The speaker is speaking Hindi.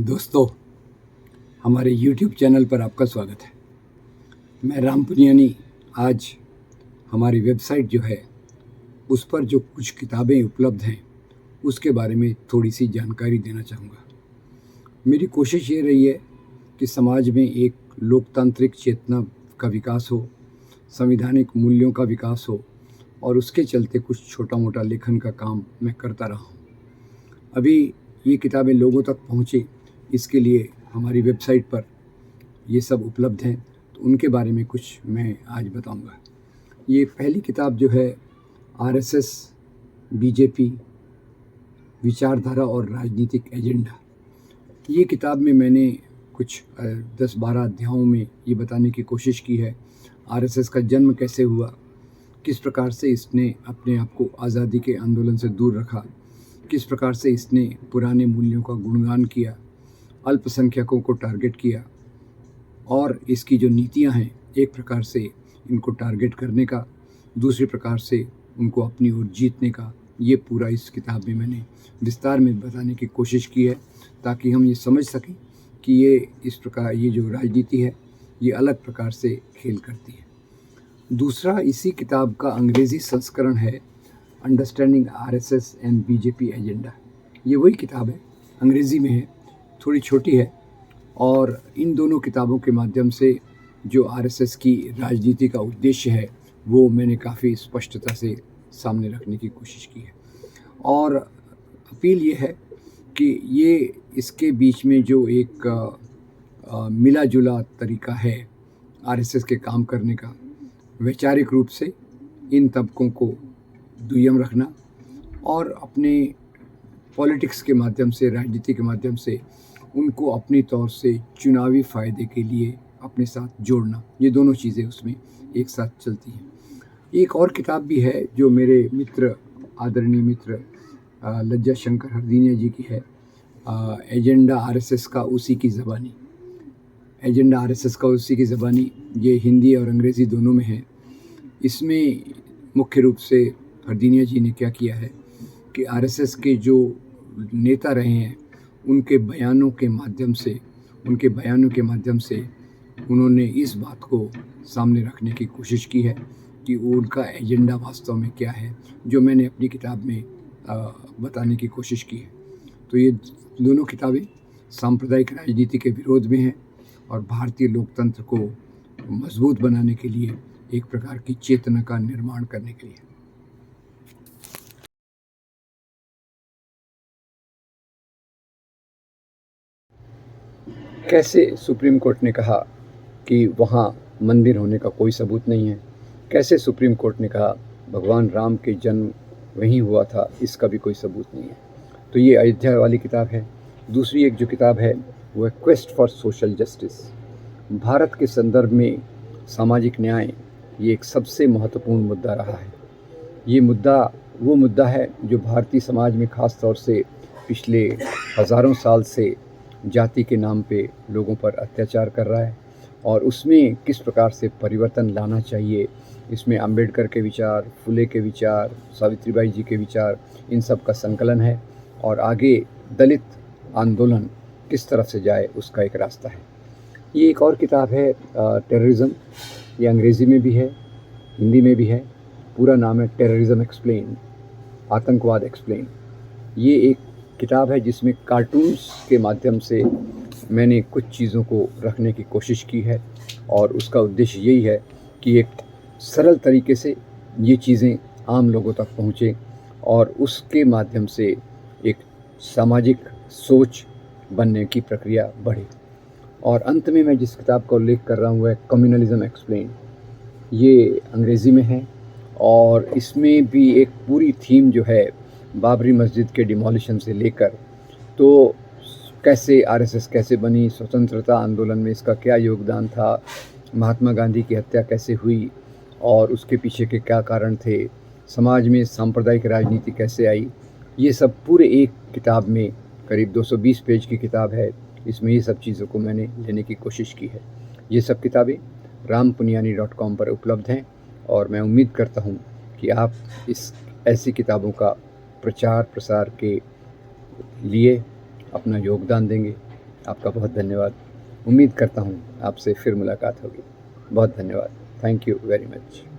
दोस्तों, हमारे YouTube चैनल पर आपका स्वागत है। मैं राम पुनियानी आज हमारी वेबसाइट जो है उस पर जो कुछ किताबें उपलब्ध हैं उसके बारे में थोड़ी सी जानकारी देना चाहूँगा। मेरी कोशिश ये रही है कि समाज में एक लोकतांत्रिक चेतना का विकास हो, संवैधानिक मूल्यों का विकास हो और उसके चलते कुछ छोटा मोटा लेखन का काम मैं करता रहा हूँ। अभी ये किताबें लोगों तक पहुँचे इसके लिए हमारी वेबसाइट पर ये सब उपलब्ध हैं, तो उनके बारे में कुछ मैं आज बताऊंगा। ये पहली किताब जो है आरएसएस, बीजेपी, विचारधारा और राजनीतिक एजेंडा। ये किताब में मैंने कुछ 10-12 अध्यायों में ये बताने की कोशिश की है आरएसएस का जन्म कैसे हुआ, किस प्रकार से इसने अपने आप को आज़ादी के आंदोलन से दूर रखा, किस प्रकार से इसने पुराने मूल्यों का गुणगान किया, अल्पसंख्यकों को टारगेट किया और इसकी जो नीतियां हैं एक प्रकार से इनको टारगेट करने का, दूसरे प्रकार से उनको अपनी ओर जीतने का, ये पूरा इस किताब में मैंने विस्तार में बताने की कोशिश की है ताकि हम ये समझ सकें कि ये इस प्रकार ये जो राजनीति है ये अलग प्रकार से खेल करती है। दूसरा इसी किताब का अंग्रेज़ी संस्करण है understanding RSS and BJP agenda. ये वही किताब है, अंग्रेज़ी में है, थोड़ी छोटी है और इन दोनों किताबों के माध्यम से जो आरएसएस की राजनीति का उद्देश्य है वो मैंने काफ़ी स्पष्टता से सामने रखने की कोशिश की है। और अपील ये है कि ये इसके बीच में जो एक मिला जुला तरीका है आरएसएस के काम करने का, वैचारिक रूप से इन तबकों को दुय्यम रखना और अपने पॉलिटिक्स के माध्यम से, राजनीति के माध्यम से उनको अपनी तौर से चुनावी फ़ायदे के लिए अपने साथ जोड़ना, ये दोनों चीज़ें उसमें एक साथ चलती हैं। एक और किताब भी है जो मेरे मित्र, आदरणीय मित्र लज्जा शंकर हरदीनिया जी की है, एजेंडा आरएसएस का उसी की ज़बानी। एजेंडा आरएसएस का उसी की ज़बानी, ये हिंदी और अंग्रेज़ी दोनों में है। इसमें मुख्य रूप से हरदीनिया जी ने क्या किया है कि आरएसएस के जो नेता रहे हैं उनके बयानों के माध्यम से उन्होंने इस बात को सामने रखने की कोशिश की है कि उनका एजेंडा वास्तव में क्या है, जो मैंने अपनी किताब में बताने की कोशिश की है। तो ये दोनों किताबें सांप्रदायिक राजनीति के विरोध में हैं और भारतीय लोकतंत्र को मजबूत बनाने के लिए एक प्रकार की चेतना का निर्माण करने के लिए। कैसे सुप्रीम कोर्ट ने कहा कि वहाँ मंदिर होने का कोई सबूत नहीं है, कैसे सुप्रीम कोर्ट ने कहा भगवान राम के जन्म वहीं हुआ था, इसका भी कोई सबूत नहीं है। तो ये अयोध्या वाली किताब है। दूसरी एक जो किताब है वो है quest for social justice. Bharat के संदर्भ में सामाजिक न्याय ये एक सबसे महत्वपूर्ण मुद्दा रहा है। ये मुद्दा वो मुद्दा है जो भारतीय समाज में ख़ास तौर से पिछले हज़ारों साल से जाति के नाम पे लोगों पर अत्याचार कर रहा है और उसमें किस प्रकार से परिवर्तन लाना चाहिए, इसमें अंबेडकर के विचार, फुले के विचार, सावित्रीबाई जी के विचार, इन सब का संकलन है और आगे दलित आंदोलन किस तरफ से जाए उसका एक रास्ता है। ये एक और किताब है टेररिज्म, ये अंग्रेज़ी में भी है, हिंदी में भी है। पूरा नाम है टेररिज्म एक्सप्लेन, आतंकवाद एक्सप्लेन। ये एक किताब है जिसमें कार्टून्स के माध्यम से मैंने कुछ चीज़ों को रखने की कोशिश की है और उसका उद्देश्य यही है कि एक सरल तरीके से ये चीज़ें आम लोगों तक पहुँचे और उसके माध्यम से एक सामाजिक सोच बनने की प्रक्रिया बढ़े। और अंत में मैं जिस किताब का उल्लेख कर रहा हूँ वह कम्युनलिज्म एक्सप्लेन, ये अंग्रेज़ी में है और इसमें भी एक पूरी थीम जो है बाबरी मस्जिद के डिमोलिशन से लेकर तो कैसे आरएसएस कैसे बनी, स्वतंत्रता आंदोलन में इसका क्या योगदान था, महात्मा गांधी की हत्या कैसे हुई और उसके पीछे के क्या कारण थे, समाज में सांप्रदायिक राजनीति कैसे आई, ये सब पूरे एक किताब में, करीब 220 पेज की किताब है, इसमें ये सब चीज़ों को मैंने लेने की कोशिश की है। ये सब किताबें rampunyani.com पर उपलब्ध हैं और मैं उम्मीद करता हूँ कि आप इस ऐसी किताबों का प्रचार प्रसार के लिए अपना योगदान देंगे। आपका बहुत धन्यवाद। उम्मीद करता हूँ आपसे फिर मुलाकात होगी। बहुत धन्यवाद। Thank you very much.